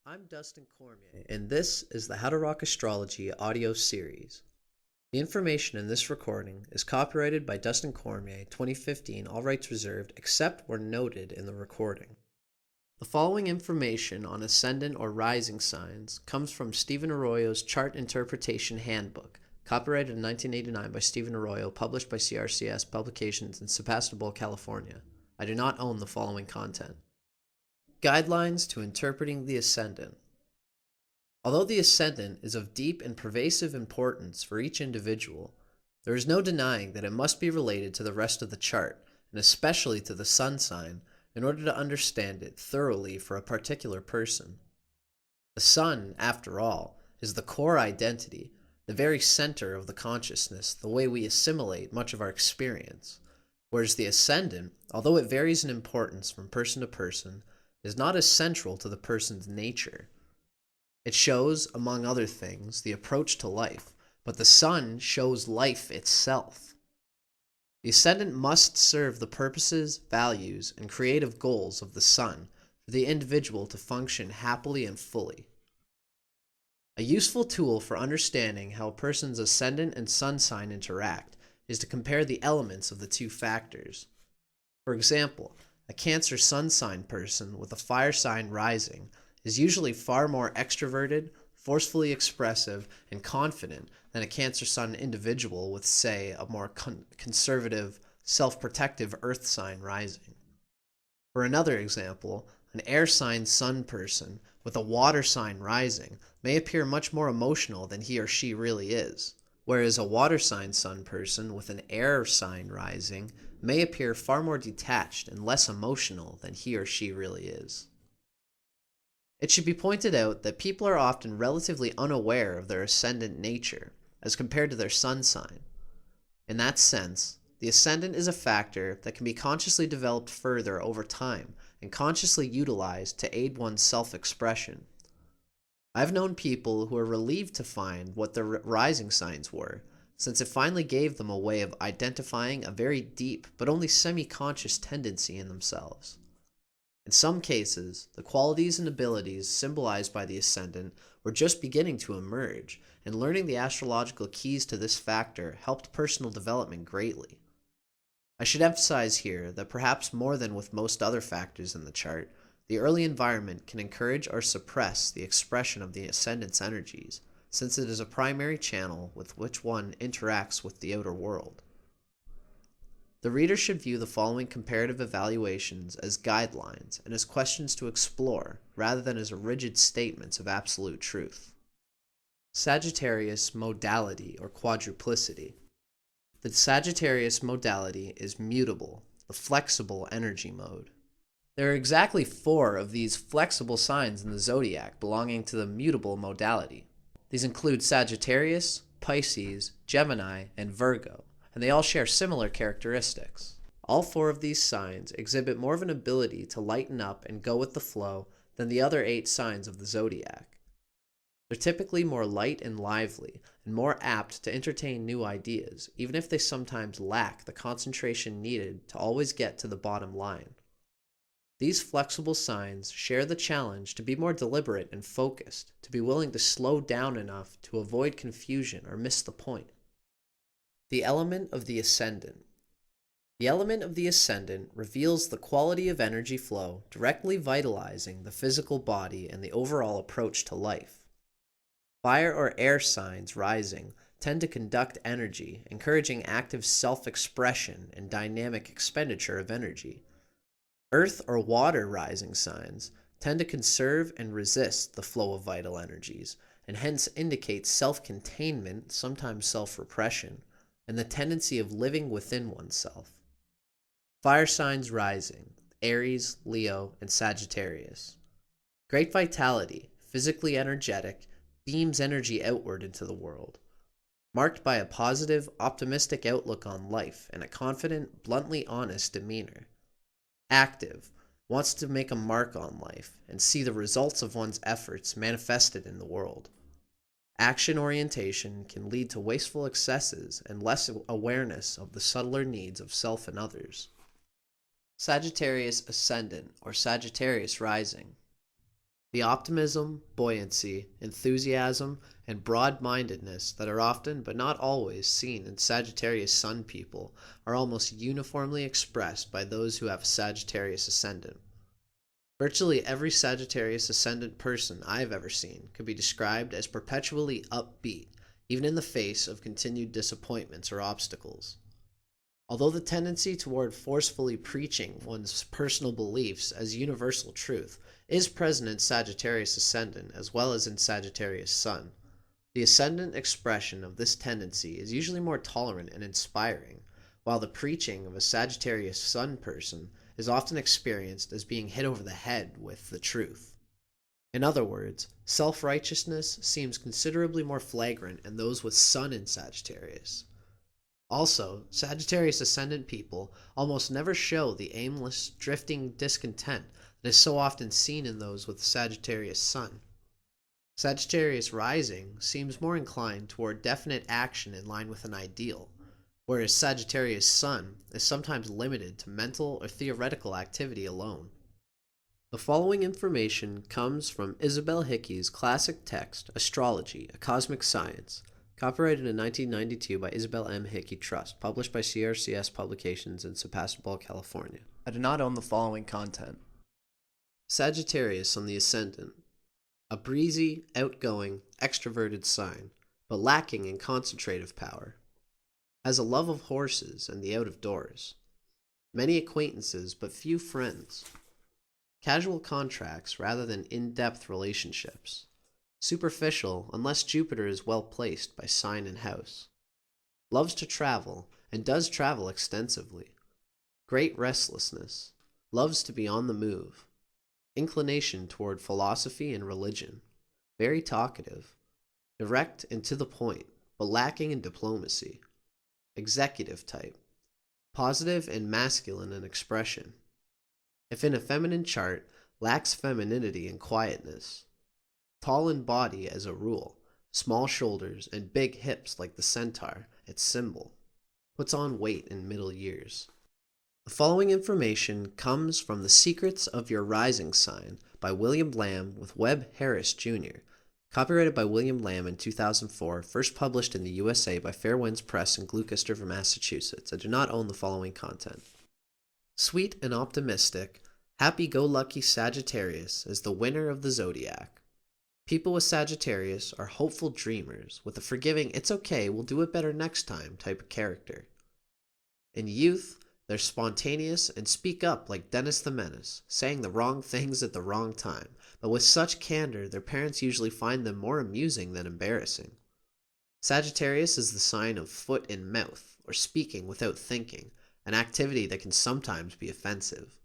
I'm Dustin Cormier, and this is the How to Rock Astrology audio series. The information in this recording is copyrighted by Dustin Cormier, 2015, all rights reserved, except where noted in the recording. The following information on ascendant or rising signs comes from Stephen Arroyo's Chart Interpretation Handbook, copyrighted in 1989 by Stephen Arroyo, published by CRCS Publications in Sebastopol, California. I do not own the following content. Guidelines to interpreting the ascendant. Although the ascendant is of deep and pervasive importance for each individual, there is no denying that it must be related to the rest of the chart, and especially to the sun sign, in order to understand it thoroughly for a particular person. The sun, after all, is the core identity, the very center of the consciousness, the way we assimilate much of our experience, whereas the ascendant, although it varies in importance from person to person, is not as central to the person's nature. It shows, among other things, the approach to life, but the sun shows life itself. The ascendant must serve the purposes, values, and creative goals of the sun for the individual to function happily and fully. A useful tool for understanding how a person's ascendant and sun sign interact is to compare the elements of the two factors. For example, a Cancer sun sign person with a fire sign rising is usually far more extroverted, forcefully expressive, and confident than a Cancer sun individual with, say, a more conservative, self-protective earth sign rising. For another example, an air sign sun person with a water sign rising may appear much more emotional than he or she really is, whereas a water sign sun person with an air sign rising may appear far more detached and less emotional than he or she really is. It should be pointed out that people are often relatively unaware of their ascendant nature as compared to their sun sign. In that sense, the ascendant is a factor that can be consciously developed further over time and consciously utilized to aid one's self-expression. I've known people who are relieved to find what their rising signs were, since it finally gave them a way of identifying a very deep but only semi-conscious tendency in themselves. In some cases, the qualities and abilities symbolized by the ascendant were just beginning to emerge, and learning the astrological keys to this factor helped personal development greatly. I should emphasize here that perhaps more than with most other factors in the chart, the early environment can encourage or suppress the expression of the ascendant's energies, since it is a primary channel with which one interacts with the outer world. The reader should view the following comparative evaluations as guidelines and as questions to explore, rather than as rigid statements of absolute truth. Sagittarius Modality or Quadruplicity. The Sagittarius Modality is mutable, the flexible energy mode. There are exactly 4 of these flexible signs in the zodiac belonging to the mutable modality. These include Sagittarius, Pisces, Gemini, and Virgo, and they all share similar characteristics. All 4 of these signs exhibit more of an ability to lighten up and go with the flow than the other 8 signs of the zodiac. They're typically more light and lively, and more apt to entertain new ideas, even if they sometimes lack the concentration needed to always get to the bottom line. These flexible signs share the challenge to be more deliberate and focused, to be willing to slow down enough to avoid confusion or miss the point. The element of the ascendant. The element of the ascendant reveals the quality of energy flow directly vitalizing the physical body and the overall approach to life. Fire or air signs rising tend to conduct energy, encouraging active self-expression and dynamic expenditure of energy. Earth or water rising signs tend to conserve and resist the flow of vital energies, and hence indicate self-containment, sometimes self-repression, and the tendency of living within oneself. Fire signs rising, Aries, Leo, and Sagittarius. Great vitality, physically energetic, beams energy outward into the world. Marked by a positive, optimistic outlook on life and a confident, bluntly honest demeanor. Active, wants to make a mark on life and see the results of one's efforts manifested in the world. Action orientation can lead to wasteful excesses and less awareness of the subtler needs of self and others. Sagittarius Ascendant or Sagittarius Rising. The optimism, buoyancy, enthusiasm, and broad-mindedness that are often, but not always, seen in Sagittarius Sun people are almost uniformly expressed by those who have a Sagittarius Ascendant. Virtually every Sagittarius Ascendant person I've ever seen could be described as perpetually upbeat, even in the face of continued disappointments or obstacles. Although the tendency toward forcefully preaching one's personal beliefs as universal truth is present in Sagittarius Ascendant as well as in Sagittarius Sun, the Ascendant expression of this tendency is usually more tolerant and inspiring, while the preaching of a Sagittarius Sun person is often experienced as being hit over the head with the truth. In other words, self-righteousness seems considerably more flagrant in those with Sun in Sagittarius. Also, Sagittarius Ascendant people almost never show the aimless, drifting discontent that is so often seen in those with Sagittarius Sun. Sagittarius Rising seems more inclined toward definite action in line with an ideal, whereas Sagittarius Sun is sometimes limited to mental or theoretical activity alone. The following information comes from Isabel Hickey's classic text, Astrology, A Cosmic Science, copyrighted in 1992 by Isabel M. Hickey Trust, published by CRCS Publications in Sebastopol, California. I do not own the following content. Sagittarius on the Ascendant. A breezy, outgoing, extroverted sign, but lacking in concentrative power. Has a love of horses and the out of doors. Many acquaintances, but few friends. Casual contracts rather than in-depth relationships. Superficial unless Jupiter is well placed by sign and house. Loves to travel and does travel extensively. Great restlessness. Loves to be on the move. Inclination toward philosophy and religion. Very talkative. Direct and to the point, but lacking in diplomacy. Executive type. Positive and masculine in expression. If in a feminine chart, lacks femininity and quietness. Tall in body as a rule, small shoulders and big hips like the centaur, its symbol. Puts on weight in middle years. The following information comes from The Secrets of Your Rising Sign by William Lamb with Webb Harris Jr., copyrighted by William Lamb in 2004, first published in the USA by Fair Winds Press in Gloucester, Massachusetts. I do not own the following content. Sweet and optimistic, happy-go-lucky Sagittarius is the winner of the zodiac. People with Sagittarius are hopeful dreamers with a forgiving "it's okay, we'll do it better next time" type of character. In youth, they're spontaneous and speak up like Dennis the Menace, saying the wrong things at the wrong time, but with such candor their parents usually find them more amusing than embarrassing. Sagittarius is the sign of foot in mouth, or speaking without thinking, an activity that can sometimes be offensive.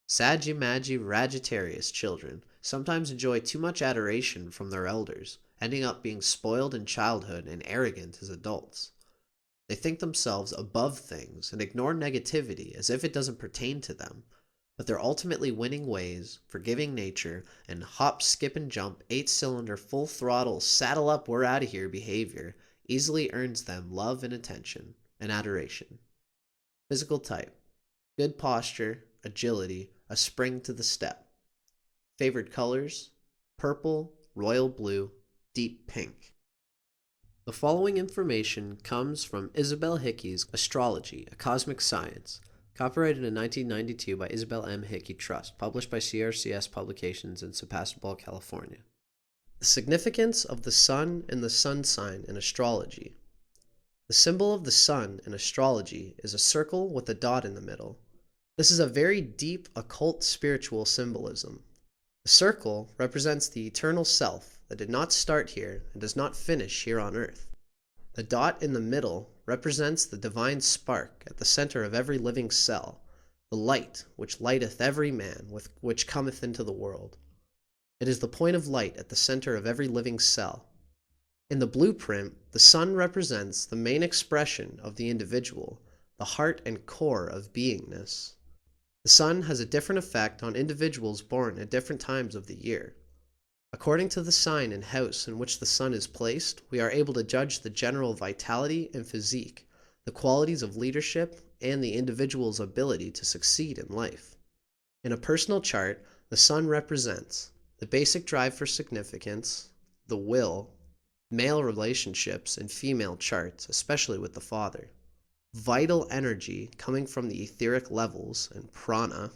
Sagittarius children sometimes enjoy too much adoration from their elders, ending up being spoiled in childhood and arrogant as adults. They think themselves above things and ignore negativity as if it doesn't pertain to them, but their ultimately winning ways, forgiving nature, and hop, skip, and jump, 8-cylinder, full throttle, saddle up, we're out of here behavior easily earns them love and attention and adoration. Physical type. Good posture, agility, a spring to the step. Favored colors: purple, royal blue, deep pink. The following information comes from Isabel Hickey's Astrology, A Cosmic Science, copyrighted in 1992 by Isabel M. Hickey Trust, published by CRCS Publications in Sebastopol, California. The significance of the Sun and the Sun sign in astrology. The symbol of the Sun in astrology is a circle with a dot in the middle. This is a very deep occult spiritual symbolism. The circle represents the eternal self that did not start here and does not finish here on earth. The dot in the middle represents the divine spark at the center of every living cell, the light which lighteth every man which cometh into the world. It is the point of light at the center of every living cell. In the blueprint, the sun represents the main expression of the individual, the heart and core of beingness. The sun has a different effect on individuals born at different times of the year. According to the sign and house in which the sun is placed, we are able to judge the general vitality and physique, the qualities of leadership, and the individual's ability to succeed in life. In a personal chart, the sun represents the basic drive for significance, the will, male relationships and female charts, especially with the father, vital energy coming from the etheric levels and prana,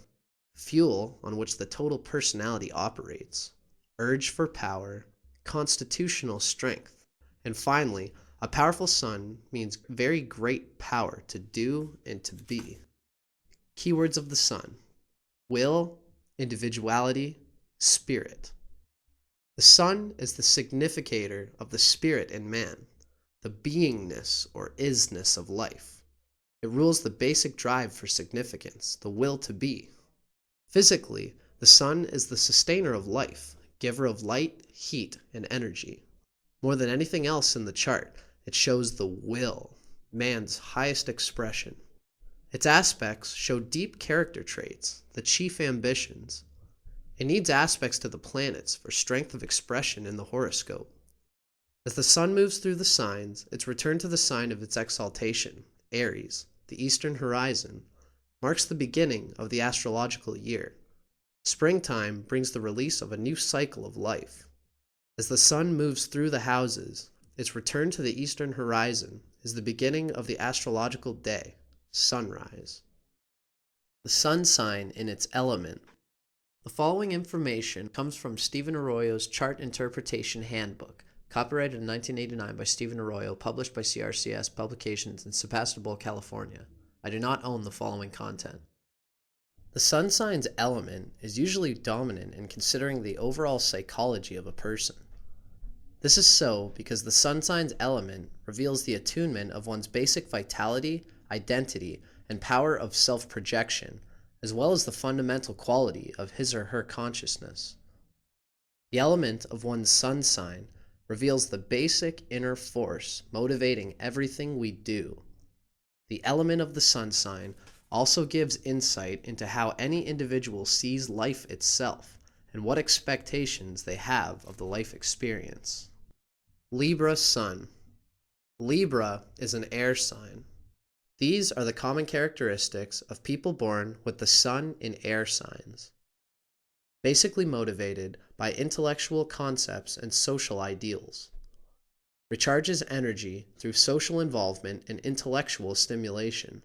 fuel on which the total personality operates, urge for power, constitutional strength, and finally, a powerful sun means very great power to do and to be. Keywords of the sun: will, individuality, spirit. The sun is the significator of the spirit in man, the beingness or isness of life. It rules the basic drive for significance, the will to be. Physically, the sun is the sustainer of life, giver of light, heat, and energy. More than anything else in the chart, it shows the will, man's highest expression. Its aspects show deep character traits, the chief ambitions. It needs aspects to the planets for strength of expression in the horoscope. As the sun moves through the signs, its return to the sign of its exaltation, Aries, the eastern horizon, marks the beginning of the astrological year. Springtime brings the release of a new cycle of life. As the sun moves through the houses, its return to the eastern horizon is the beginning of the astrological day, sunrise. The sun sign in its element. The following information comes from Stephen Arroyo's Chart Interpretation Handbook, copyrighted in 1989 by Stephen Arroyo, published by CRCS Publications in Sebastopol, California. I do not own the following content. The sun sign's element is usually dominant in considering the overall psychology of a person. This is so because the sun sign's element reveals the attunement of one's basic vitality, identity, and power of self-projection, as well as the fundamental quality of his or her consciousness. The element of one's sun sign reveals the basic inner force motivating everything we do. The element of the sun sign also gives insight into how any individual sees life itself and what expectations they have of the life experience. Libra Sun. Libra is an air sign. These are the common characteristics of people born with the sun in air signs. Basically motivated by intellectual concepts and social ideals. Recharges energy through social involvement and intellectual stimulation.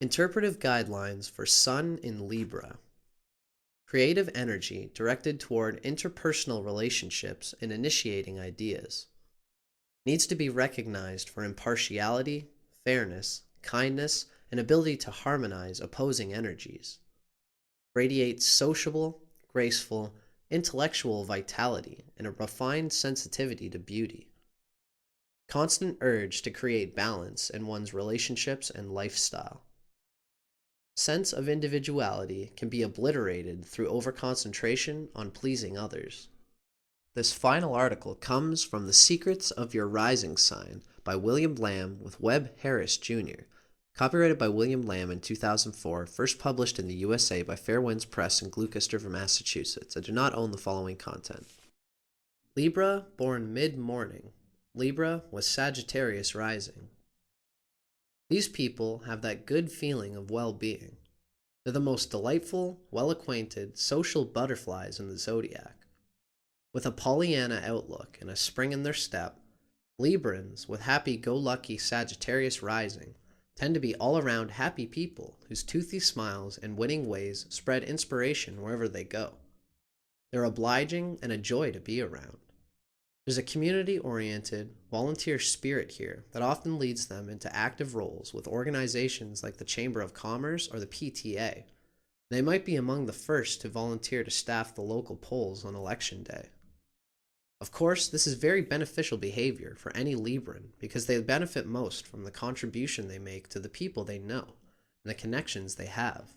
Interpretive guidelines for Sun in Libra. Creative energy directed toward interpersonal relationships and initiating ideas. Needs to be recognized for impartiality, fairness, kindness, and ability to harmonize opposing energies. Radiates sociable, graceful, intellectual vitality and a refined sensitivity to beauty. Constant urge to create balance in one's relationships and lifestyle. Sense of individuality can be obliterated through overconcentration on pleasing others. This final article comes from The Secrets of Your Rising Sign by William Lamb with Webb Harris Jr., copyrighted by William Lamb in 2004, first published in the USA by Fair Winds Press in Gloucester, Massachusetts. I do not own the following content. Libra, born mid-morning. Libra with Sagittarius rising. These people have that good feeling of well-being. They're the most delightful, well-acquainted, social butterflies in the zodiac. With a Pollyanna outlook and a spring in their step, Librans with happy-go-lucky Sagittarius rising tend to be all-around happy people whose toothy smiles and winning ways spread inspiration wherever they go. They're obliging and a joy to be around. There's a community-oriented, volunteer spirit here that often leads them into active roles with organizations like the Chamber of Commerce or the PTA. They might be among the first to volunteer to staff the local polls on Election Day. Of course, this is very beneficial behavior for any Libran because they benefit most from the contribution they make to the people they know and the connections they have.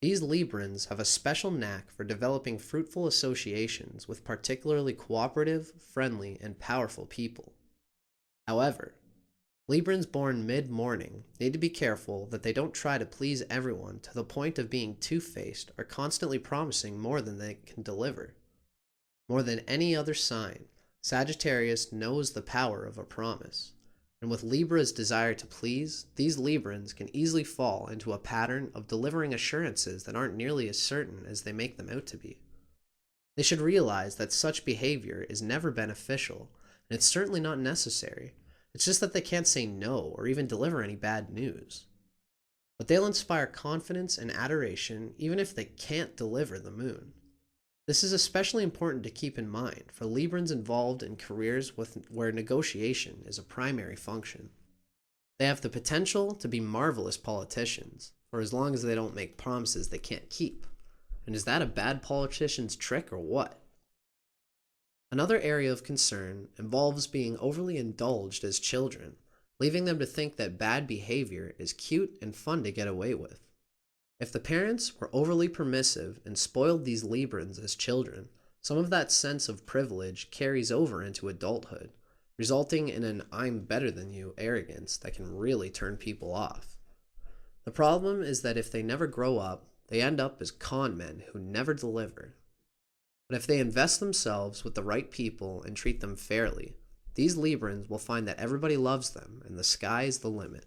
These Librans have a special knack for developing fruitful associations with particularly cooperative, friendly, and powerful people. However, Librans born mid-morning need to be careful that they don't try to please everyone to the point of being two-faced or constantly promising more than they can deliver. More than any other sign, Sagittarius knows the power of a promise. And with Libra's desire to please, these Librans can easily fall into a pattern of delivering assurances that aren't nearly as certain as they make them out to be. They should realize that such behavior is never beneficial, and it's certainly not necessary. It's just that they can't say no or even deliver any bad news. But they'll inspire confidence and adoration even if they can't deliver the moon. This is especially important to keep in mind for Librans involved in careers where negotiation is a primary function. They have the potential to be marvelous politicians, for as long as they don't make promises they can't keep. And is that a bad politician's trick or what? Another area of concern involves being overly indulged as children, leaving them to think that bad behavior is cute and fun to get away with. If the parents were overly permissive and spoiled these Librans as children, some of that sense of privilege carries over into adulthood, resulting in an "I'm better than you" arrogance that can really turn people off. The problem is that if they never grow up, they end up as con men who never deliver. But if they invest themselves with the right people and treat them fairly, these Librans will find that everybody loves them and the sky is the limit.